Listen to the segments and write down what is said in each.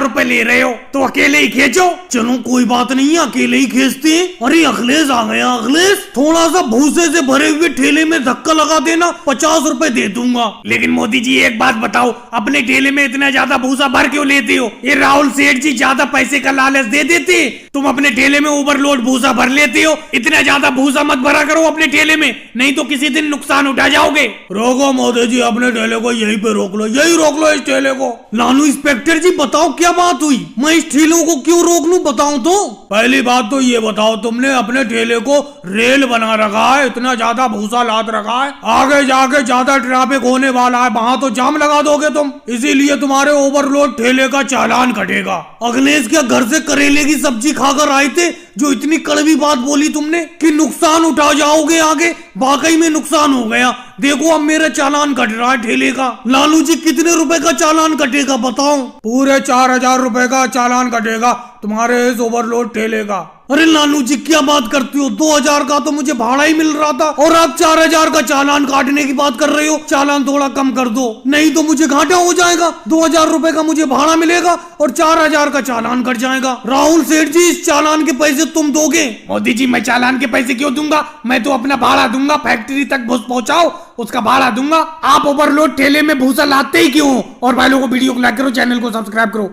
रुपए ले रहे हो तो अकेले ही खींचो। चलो कोई बात नहीं, अकेले ही खींचते हैं। अरे अखिलेश आ गया। अखिलेश थोड़ा सा भूसे से भरे हुए ठेले में धक्का लगा देना, 50 रुपए दे दूंगा। लेकिन मोदी जी एक बात बताओ, अपने ठेले में इतना ज्यादा भूसा भर क्यों लेते हो? ये राहुल सेठ जी ज्यादा पैसे का लालच दे देते, तुम अपने ठेले में ओवरलोड भूसा भर लेते हो। इतना ज्यादा भूसा मत भरा करो अपने ठेले में, नहीं तो किसी दिन नुकसान उठा जाओगे। रोको मोदी जी, अपने ठेले को यहीं पे रोक लो, यही रोक लो इस ठेले को। लालू इंस्पेक्टर जी बताओ क्या बात हुई, मैं इस ठेले को क्यों रोक लूं, बताओ तो। पहली बात तो ये बताओ, तुमने अपने ठेले को रेल बना रखा है, इतना ज्यादा भूसा लाद रखा है, आगे जाके ज्यादा ट्रैफिक होने वाला है, वहाँ तो जाम लगा दोगे तुम, इसीलिए तुम्हारे ओवरलोड ठेले का चालान कटेगा। अखिलेश क्या घर से करेले की सब्जी खाकर आए थे जो इतनी कड़वी बात बोली तुमने कि नुकसान उठा जाओगे आगे? वाकई में नुकसान हो गया। देखो अब मेरा चालान कट रहा है ठेले का। लालू जी कितने रुपए का चालान कटेगा बताओ? पूरे 4000 रुपए का चालान कटेगा तुम्हारे इस ओवरलोड ठेले का। अरे लालू जी क्या बात करती हो, 2000 का तो मुझे भाड़ा ही मिल रहा था और आप 4000 का चालान काटने की बात कर रहे हो। चालान थोड़ा कम कर दो, नहीं तो मुझे घाटा हो जाएगा। 2000 रुपए का मुझे भाड़ा मिलेगा और 4000 का चालान कट जाएगा। राहुल सेठ जी इस चालान के पैसे तुम दोगे? मोदी जी मैं चालान के पैसे क्यों दूंगा, मैं तो अपना भाड़ा दूंगा, फैक्ट्री तक भूस पहुंचाओ उसका भाड़ा दूंगा। आप ओवरलोड ठेले में भूसा लाते ही क्यों? और भाई लोगों को वीडियो को लाइक करो, चैनल को सब्सक्राइब करो।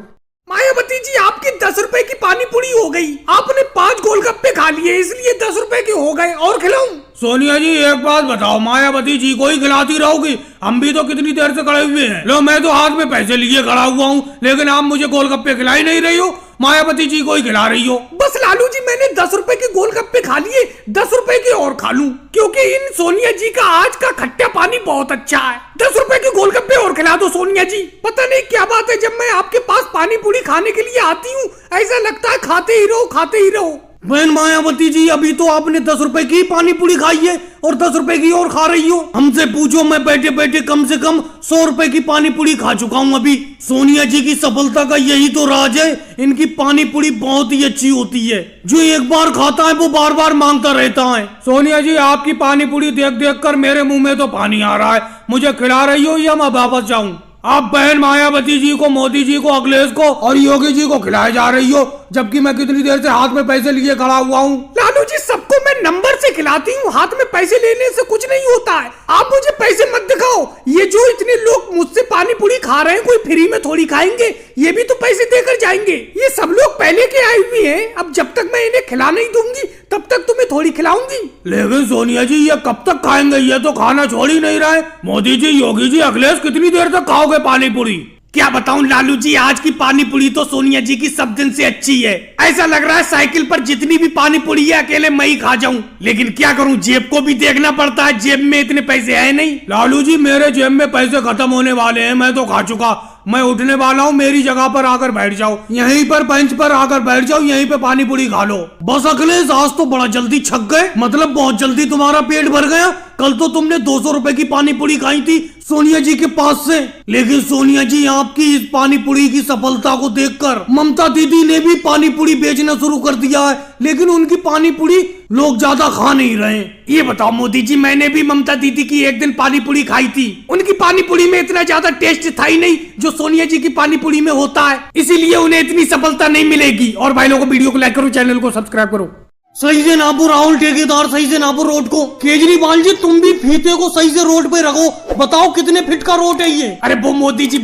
मायावती जी आपकी 10 रुपए की पानी पूरी हो गई, आपने 5 गोलगप्पे खा लिए इसलिए 10 रुपए के हो गए, और खिलाऊं? सोनिया जी एक बात बताओ, मायावती जी को ही खिलाती रहोगी? हम भी तो कितनी देर से खड़े हुए हैं। लो मैं तो हाथ में पैसे लिए खड़ा हुआ हूँ, लेकिन आप मुझे गोलगप्पे खिला ही नहीं रही हो, मायावती जी को ही खिला रही हो। बस लालू जी मैंने 10 रुपए के गोलगप्पे खा लिए, 10 रुपए के और खा लूं, क्योंकि इन सोनिया जी का आज का खट्टा पानी बहुत अच्छा है। 10 रुपए के गोलगप्पे और खिला दो सोनिया जी। पता नहीं क्या बात है, जब मैं आपके पास पानी पूरी खाने के लिए आती हूँ ऐसा लगता है खाते ही रहो खाते ही रहो। बहन मायावती जी अभी तो आपने 10 रुपए की पानी पूरी खाई है और 10 रुपए की और खा रही हो। हमसे पूछो, मैं बैठे बैठे कम से कम 100 रुपए की पानी पूरी खा चुका हूँ अभी। सोनिया जी की सफलता का यही तो राज है, इनकी पानी पूरी बहुत ही अच्छी होती है। जो एक बार खाता है वो बार बार मांगता रहता है। सोनिया जी आपकी पानी पूरी देख देख कर मेरे मुंह में तो पानी आ रहा है। मुझे खिला रही हो या मैं वापस जाऊँ? आप बहन मायावती जी को, मोदी जी को, अखिलेश को और योगी जी को खिलाए जा रही हो, जबकि मैं कितनी देर से हाथ में पैसे लिए खड़ा हुआ हूँ। लालू जी सबको मैं नंबर से खिलाती हूँ, हाथ में पैसे लेने से कुछ नहीं होता है। आप मुझे पैसे मत दिखाओ। ये जो इतने लोग मुझसे पानी पूरी खा रहे हैं, कोई फ्री में थोड़ी खाएंगे, ये भी तो पैसे देकर जाएंगे। ये सब लोग पहले के आए हुए हैं, अब जब तक मैं इन्हें खिला नहीं दूंगी तब तक तुम्हें थोड़ी खिलाऊंगी। लेकिन सोनिया जी ये कब तक खाएंगे, ये तो खाना छोड़ ही नहीं रहे। मोदी जी, योगी जी, अखिलेश कितनी देर तक खाओगे पानी पूरी? क्या बताऊं लालू जी, आज की पानी पूरी तो सोनिया जी की सब दिन से अच्छी है। ऐसा लग रहा है साइकिल पर जितनी भी पानी पूरी है अकेले मैं ही खा जाऊं। लेकिन क्या करूं, जेब को भी देखना पड़ता है, जेब में इतने पैसे है नहीं। लालू जी मेरे जेब में पैसे खत्म होने वाले हैं, मैं तो खा चुका। मैं उठने वाला हूँ, मेरी जगह पर आकर बैठ जाओ, यहीं पर बेंच पर आकर बैठ जाओ, यहीं पे पानी पूरी खा लो। बस अखिलेश आज तो बड़ा जल्दी छक गए, मतलब बहुत जल्दी तुम्हारा पेट भर गया। कल तो तुमने 200 रुपए की पानी पूरी खाई थी सोनिया जी के पास से। लेकिन सोनिया जी आपकी इस पानी पूरी की सफलता को देखकर ममता दीदी ने भी पानी पूरी बेचना शुरू कर दिया है, लेकिन उनकी पानी पूरी लोग ज्यादा खा नहीं रहे। ये बताओ मोदी जी, मैंने भी ममता दीदी की एक दिन पानी पूरी खाई थी, उनकी पानी पूरी में इतना ज्यादा टेस्ट था ही नहीं जो सोनिया जी की पानी पूरी में होता है, इसीलिए उन्हें इतनी सफलता नहीं मिलेगी। और भाई लोगों को वीडियो को लाइक करो, चैनल को सब्सक्राइब करो। सही से नापो राहुल ठेकेदार, सही से नापो रोड को। केजरीवाल जी तुम भी फीते को सही से रोड पे रखो, बताओ कितने फीट का रोड है ये? अरे वो मोदी जी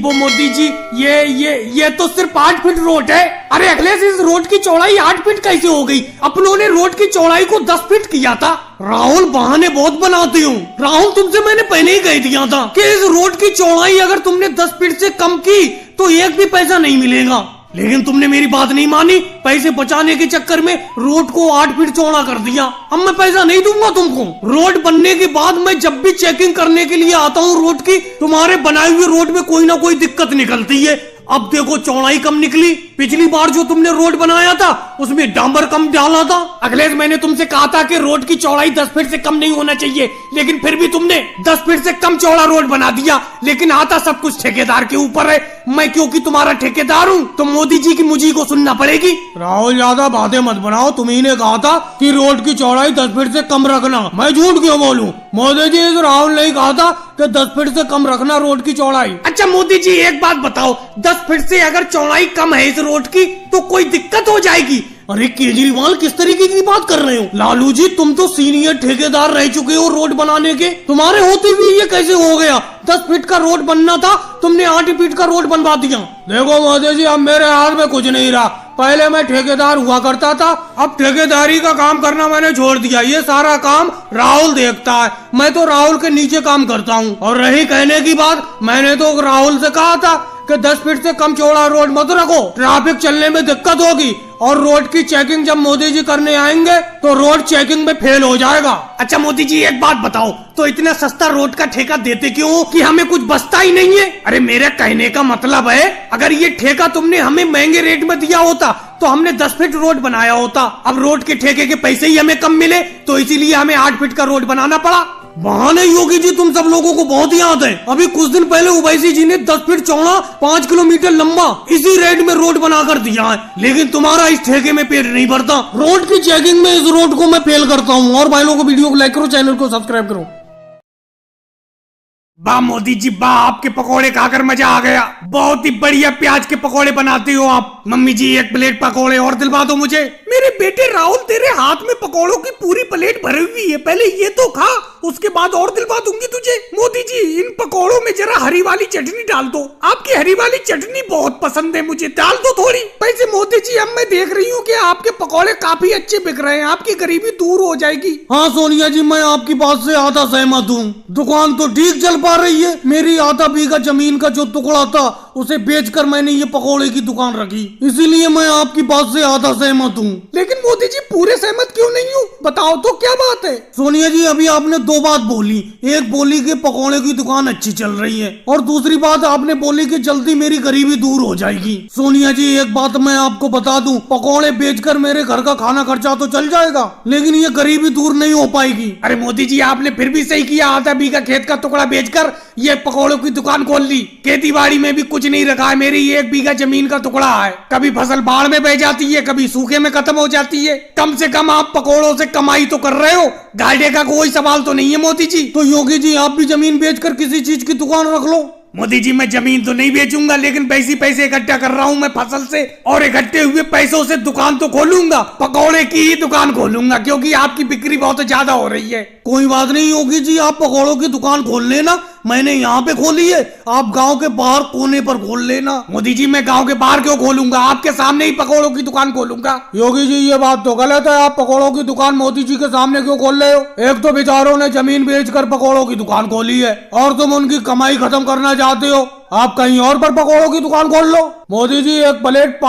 ये तो सिर्फ 8 फीट रोड है। अरे अखिलेश इस रोड की चौड़ाई 8 फीट कैसे हो गई? अपनों ने रोड की चौड़ाई को 10 फीट किया था। राहुल बहाने बहुत बनाते हो। राहुल तुमसे मैंने पहले ही कह दिया था कि इस रोड की चौड़ाई अगर तुमने 10 फीट से कम की तो एक भी पैसा नहीं मिलेगा, लेकिन तुमने मेरी बात नहीं मानी। पैसे बचाने के चक्कर में रोड को 8 फीट चौड़ा कर दिया। अब मैं पैसा नहीं दूंगा तुमको। रोड बनने के बाद मैं जब भी चेकिंग करने के लिए आता हूँ रोड की, तुम्हारे बनाए हुए रोड में कोई ना कोई दिक्कत निकलती है। अब देखो चौड़ाई कम निकली, पिछली बार जो तुमने रोड बनाया था उसमें डांबर कम डाला था। अखिलेश, मैंने तुमसे कहा था कि रोड की चौड़ाई 10 फीट से कम नहीं होना चाहिए, लेकिन फिर भी तुमने 10 फीट से कम चौड़ा रोड बना दिया। लेकिन आता सब कुछ ठेकेदार के ऊपर है। मैं क्योंकि तुम्हारा ठेकेदार हूँ तो मोदी जी की मुझी को सुनना पड़ेगी। राहुल, ज्यादा बातें मत बनाओ। तुम्ही ने कहा था कि रोड की चौड़ाई 10 फीट से कम रखना। मैं झूठ क्यों बोलूं? मोदी जी, राहुल ने कहा था कि 10 फीट से कम रखना रोड की चौड़ाई। अच्छा मोदी जी, एक बात बताओ, 10 फीट से अगर चौड़ाई कम है इस रोड की तो कोई दिक्कत हो जाएगी? अरे केजरीवाल, किस तरीके की बात कर रहे हो? लालू जी, तुम तो सीनियर ठेकेदार रह चुके हो रोड बनाने के। तुम्हारे होते हुए ये कैसे हो गया? 10 फीट का रोड बनना था, तुमने 8 फीट का रोड बनवा दिया। देखो मोदी जी, अब मेरे हाथ में कुछ नहीं रहा। पहले मैं ठेकेदार हुआ करता था, अब ठेकेदारी का काम करना मैंने छोड़ दिया। ये सारा काम राहुल देखता है, मैं तो राहुल के नीचे काम करता हूँ। और रही कहने की बात, मैंने तो राहुल से कहा था कि 10 फीट से कम चौड़ा रोड मत रखो, ट्रैफिक चलने में दिक्कत होगी। और रोड की चेकिंग जब मोदी जी करने आएंगे तो रोड चेकिंग में फेल हो जाएगा। अच्छा मोदी जी, एक बात बताओ, तो इतना सस्ता रोड का ठेका देते क्यों हो कि हमें कुछ बचता ही नहीं है? अरे मेरे कहने का मतलब है, अगर ये ठेका तुमने हमें महंगे रेट में दिया होता तो हमने 10 फीट रोड बनाया होता। अब रोड के ठेके के पैसे ही हमें कम मिले तो इसीलिए हमें 8 फीट का रोड बनाना पड़ा। बहाने योगी जी, तुम सब लोगों को बहुत याद है। अभी कुछ दिन पहले ओवैसी जी ने 10 फीट चौड़ा 5 किलोमीटर लंबा इसी रेट में रोड बनाकर दिया है, लेकिन तुम्हारा इस ठेके में पेट नहीं भरता। रोड की चेकिंग में इस रोड को मैं फेल करता हूँ। और भाई लोगों को वीडियो को लाइक करो, चैनल को सब्सक्राइब करो। वाह मोदी जी वाह, आपके पकोड़े खाकर मजा आ गया। बहुत ही बढ़िया प्याज के पकोड़े बनाते हो आप। मम्मी जी, एक प्लेट पकोड़े और दिलवा दो मुझे। मेरे बेटे राहुल, तेरे हाथ में पकोड़ों की पूरी प्लेट भरी हुई है, पहले ये तो खा, उसके बाद और दिलवा दूंगी तुझे। मोदी जी, इन पकोड़ों में जरा हरी वाली चटनी डाल दो। आपकी हरी वाली चटनी बहुत पसंद है मुझे, डाल दो थोड़ी। वैसे मोदी जी, अब मैं देख रही हूँ कि आपके पकोड़े काफी अच्छे बिक रहे हैं, आपकी गरीबी दूर हो जाएगी। हाँ सोनिया जी, मैं आपकी बात से आधा सहमत हूँ। दुकान तो ठीक चल पा रही है। मेरी आधा बीघा जमीन का जो टुकड़ा था उसे बेचकर मैंने ये पकोड़े की दुकान रखी, इसीलिए मैं आपकी बात से आधा सहमत हूँ। लेकिन मोदी जी, पूरे सहमत क्यों नहीं हूँ? बताओ तो क्या बात है? सोनिया जी, अभी आपने 2 बात बोली। एक बोली कि पकोड़े की दुकान अच्छी चल रही है, और दूसरी बात आपने बोली कि जल्दी मेरी गरीबी दूर हो जाएगी। सोनिया जी, एक बात मैं आपको बता दूं, पकोड़े बेचकर मेरे घर का खाना खर्चा तो चल जाएगा, लेकिन ये गरीबी दूर नहीं हो पाएगी। अरे मोदी जी, आपने फिर भी सही किया, आधा बीघा खेत का टुकड़ा बेचकर ये पकोड़ों की दुकान खोल ली। खेती बाड़ी में भी कुछ नहीं रखा है, मेरी 1 बीघा जमीन का टुकड़ा है। कभी फसल बाढ़ में बह जाती है, कभी सूखे में खत्म हो जाती है। कम से कम आप पकोड़ों से कमाई तो कर रहे हो, घाटे का कोई सवाल तो नहीं है मोदी जी। तो योगी जी, आप भी जमीन बेचकर किसी चीज की दुकान रख लो। मोदी जी, मैं जमीन तो नहीं बेचूंगा, लेकिन पैसे इकट्ठा कर रहा हूँ मैं फसल से, और इकट्ठे हुए पैसों से दुकान तो खोलूंगा, पकौड़े की ही दुकान खोलूंगा, क्योंकि आपकी बिक्री बहुत ज्यादा हो रही है। कोई बात नहीं योगी जी, आप पकौड़ों की दुकान खोल लेना। मैंने यहाँ पे खोली है, आप गांव के बाहर कोने पर खोल लेना। मोदी जी, मैं गांव के बाहर क्यों खोलूंगा? आपके सामने ही पकौड़ों की दुकान खोलूंगा। योगी जी, ये बात तो गलत है। आप पकौड़ों की दुकान मोदी जी के सामने क्यों खोल रहे हो? एक तो बेचारों ने जमीन बेचकर पकौड़ों की दुकान खोली है, और तुम उनकी कमाई खत्म करना चाहते हो। आप कहीं और पर पकौड़ों की दुकान खोल लो। मोदी जी, एक प्लेट